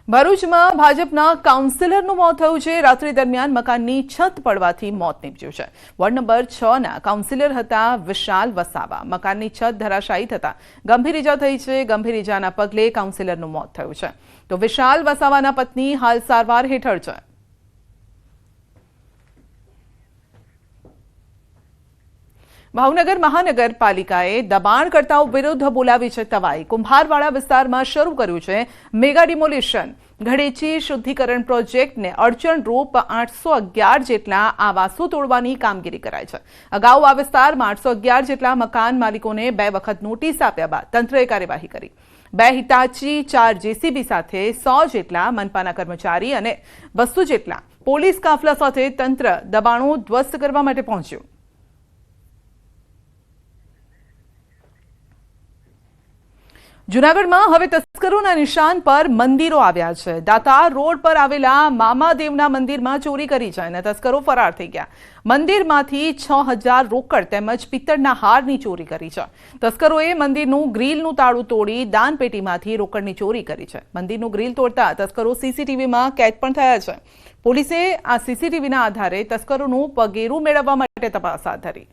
ભરૂચમાં ભાજપના કાઉન્સિલરનું મોત થયું છે। રાત્રિ દરમિયાન મકાનની છત પડવાથી મોત નીપજ્યું છે। વોર્ડ નંબર 6 ના કાઉન્સિલર હતા વિશાલ વસાવા। મકાનની છત ધરાશાયી થતા ગંભીર ઈજા થઈ છે। ગંભીર ઈજાના પગલે કાઉન્સિલરનું મોત થયું છે, તો વિશાલ વસાવાના પત્ની હાલ સારવાર હેઠળ છે। ભાવનગર મહાનગરપાલિકાએ દબાણકર્તાઓ વિરુદ્ધ બોલાવી છે તવાઈ। કુંભારવાડા વિસ્તારમાં શરૂ કર્યું છે મેગા ડિમોલિશન। ઘડેચી શુદ્ધિકરણ પ્રોજેક્ટને અડચણરૂપ 811 જેટલા આવાસો તોડવાની કામગીરી કરાઈ છે। અગાઉ આ વિસ્તારમાં 811 જેટલા મકાન માલિકોને 2 વખત નોટિસ આપ્યા બાદ તંત્રએ કાર્યવાહી કરી। 2 હિતાચી, 4 જેસીબી સાથે 100 જેટલા મનપાના કર્મચારી અને 200 જેટલા પોલીસ કાફલા સાથે તંત્ર દબાણો ધ્વસ્ત કરવા માટે પહોંચ્યું। જૂનાગઢમાં હવે તસ્કરોના નિશાન પર મંદિરો આવ્યા છે। દાતાર રોડ પર આવેલા મામાદેવના મંદિરમાં ચોરી કરી છે અને તસ્કરો ફરાર થઈ ગયા। મંદિરમાંથી 6000 રોકડ તેમજ પિત્તળના હારની ચોરી કરી છે। તસ્કરોએ મંદિરનું ગ્રીલનું તાળું તોડી દાનપેટીમાંથી રોકડની ચોરી કરી છે। મંદિરનું ગ્રીલ તોડતા તસ્કરો સીસીટીવીમાં કેદ પણ થયા છે। પોલીસે આ સીસીટીવીના આધારે તસ્કરોનું પગેરું મેળવવા માટે તપાસ હાથ ધરી।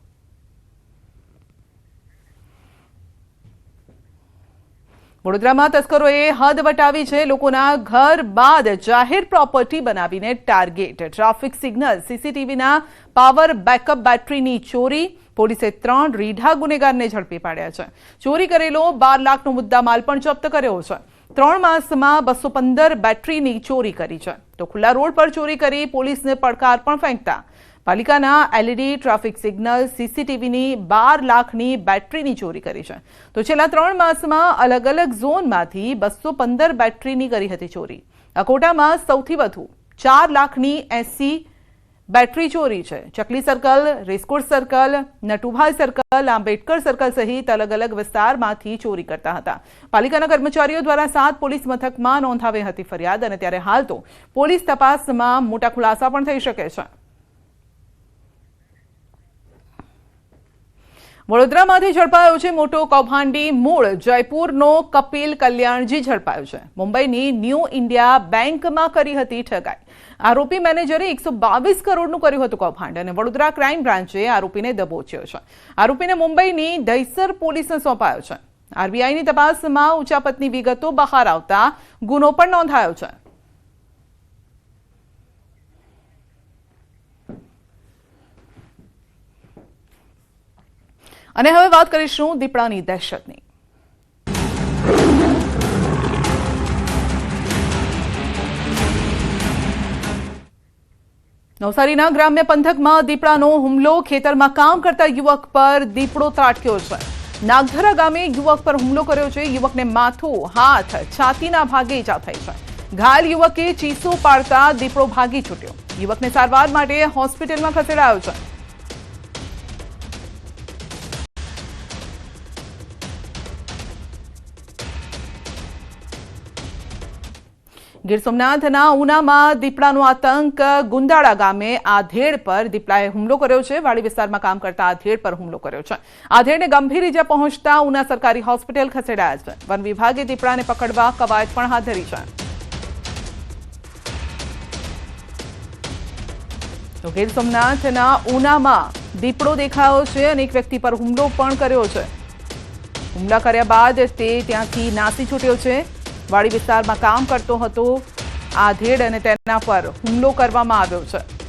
વડોદરામાં તસ્કરોએ હદ વટાવી છે। લોકોના ઘર બાદ જાહેર પ્રોપર્ટી બનાવીને ટાર્ગેટ। ટ્રાફિક સિગ્નલ, સીસીટીવીના પાવર બેકઅપ બેટરીની ચોરી। પોલીસે 3 રીઢા ગુનેગારને ઝડપી પાડ્યા છે। ચોરી કરેલો 12 લાખનો મુદ્દામાલ પણ જપ્ત કર્યો છે। 3 માસમાં 215 બેટરીની ચોરી કરી છે, તો ખુલ્લા રોડ પર ચોરી કરી પોલીસને પડકાર પણ ફેંકતા પાલિકાના એલઈડી, ટ્રાફિક સિગ્નલ, સીસીટીવીની 12 લાખની બેટરીની ચોરી કરી છે। તો છેલ્લા 3 માસમાં અલગ અલગ ઝોનમાંથી 215 બેટરીની કરી હતી ચોરી। અકોટામાં સૌથી વધુ 4 લાખની 80 બેટરી ચોરી છે। ચકલી circle, racecourse circle, Natubhai circle, Ambedkar circle સહિત અલગ અલગ વિસ્તારમાંથી ચોરી કરતા હતા। પાલિકાના કર્મચારીઓ દ્વારા 7 પોલીસ મથકમાં નોંધાવી હતી ફરિયાદ, અને ત્યારે હાલ તો પોલીસ તપાસમાં મોટા ખુલાસા પણ થઈ શકે છે। વડોદરામાંથી ઝડપાયો છે મોટો કૌભાંડી। મૂળ જયપુરનો કપિલ કલ્યાણજી ઝડપાયો છે। મુંબઈની ન્યૂ ઇન્ડિયા બેંકમાં કરી હતી ઠગાઈ। આરોપી મેનેજરે 122 કરોડનું કર્યું હતું કૌભાંડ, અને વડોદરા ક્રાઇમ બ્રાન્ચે આરોપીને દબોચ્યો છે। આરોપીને મુંબઈની દહીસર પોલીસને સોંપાયો છે। આરબીઆઈની તપાસમાં ઉચાપતની વિગતો બહાર આવતા ગુનો પણ નોંધાયો છે। અને હવે વાત કરીશું દીપડાની દહેશતની। નવસારીના ગ્રામ્ય પંથકમાં દીપડાનો હુમલો। ખેતરમાં કામ કરતા યુવક પર દીપડો ત્રાટક્યો છે। નાગધરા ગામે યુવક પર હુમલો કર્યો છે। યુવકને માથું, હાથ, છાતીના ભાગે ઈજા થઈ છે। ઘાયલ યુવકે ચીસો પાડતા દીપડો ભાગી છૂટ્યો। યુવકને સારવાર માટે હોસ્પિટલમાં ખસેડાયો છે। ગીર સોમનાથના ઉનામાં દીપડાનો આતંક। ગુંદાળા ગામે આધેડ પર દીપડાએ હુમલો કર્યો છે। વાડી વિસ્તારમાં કામ કરતા આધેડ પર હુમલો કર્યો છે। આધેડને ગંભીર ઈજા પહોંચતા ઉના સરકારી હોસ્પિટલ ખસેડાયા છે। વન વિભાગે દીપડાને પકડવા કવાયત પણ હાથ ધરી છે। તો ગીર સોમનાથના ઉનામાં દીપડો દેખાયો છે અને એક વ્યક્તિ પર હુમલો પણ કર્યો છે। હુમલા કર્યા બાદ તે ત્યાંથી નાસી છૂટ્યો છે। વાડી વિસ્તારમાં કામ કરતો હતો આધેડ, અને તેના પર હુમલો કરવામાં આવ્યો છે।